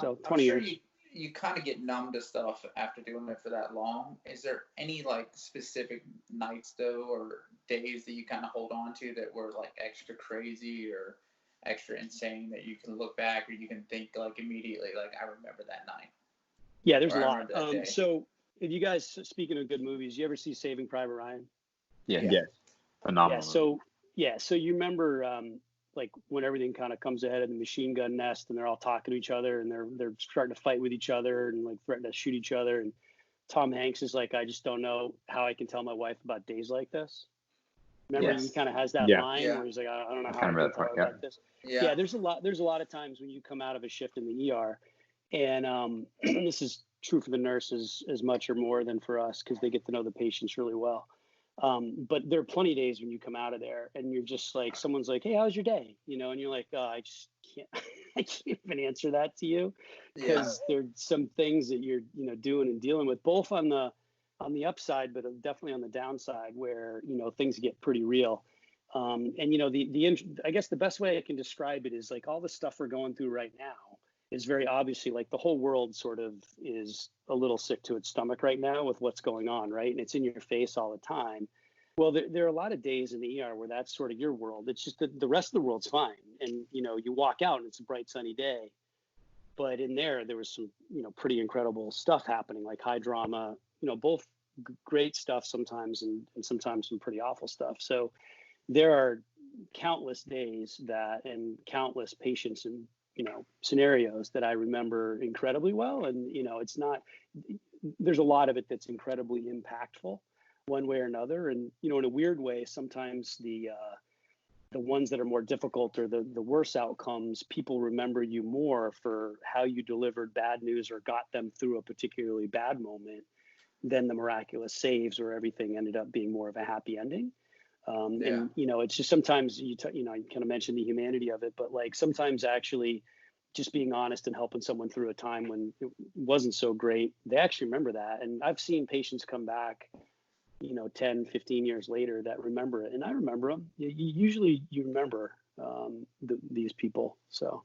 So I'm 20 sure years. you kind of get numb to stuff after doing it for that long. Is there any like specific nights though or days that you kind of hold on to that were like extra crazy or extra insane that you can look back or you can think like immediately like I remember that night Yeah, there's or a I lot. remember that day. So if you guys, speaking of good movies, you ever see Saving Private Ryan? Yeah. Yeah. Yes. Phenomenal. So you remember like when everything kind of comes ahead in the machine gun nest and they're all talking to each other and they're starting to fight with each other and like threatening to shoot each other, and Tom Hanks is like, I just don't know how I can tell my wife about days like this. Remember, Yes. he kind of has that Yeah. line Yeah. where he's like, I don't know I how kind I of can remember that tell part, her yeah. about this. Yeah. Yeah, there's a lot of times when you come out of a shift in the ER, and this is true for the nurses as much or more than for us because they get to know the patients really well. But there are plenty of days when you come out of there and you're just like, someone's like, hey, how's your day? You know, and you're like, oh, I just can't, I can't even answer that to you Yeah. because there's some things that you're, doing and dealing with, both on the upside, but definitely on the downside where, things get pretty real. And, I guess the best way I can describe it is like all the stuff we're going through right now is very obviously like the whole world sort of is a little sick to its stomach right now with what's going on, right? And it's in your face all the time. Well, there are a lot of days in the ER where that's sort of your world. It's just that the rest of the world's fine. And, you walk out and it's a bright, sunny day. But in there was some, pretty incredible stuff happening, like high drama, both great stuff sometimes and sometimes some pretty awful stuff. So there are countless days and countless patients and scenarios that I remember incredibly well. And, there's a lot of it that's incredibly impactful one way or another. And, in a weird way, sometimes the ones that are more difficult or the worse outcomes, people remember you more for how you delivered bad news or got them through a particularly bad moment than the miraculous saves where everything ended up being more of a happy ending. And, it's just sometimes you kind of mentioned the humanity of it, but like sometimes actually just being honest and helping someone through a time when it wasn't so great, they actually remember that. And I've seen patients come back, 10, 15 years later that remember it. And I remember them. Usually you remember these people. So.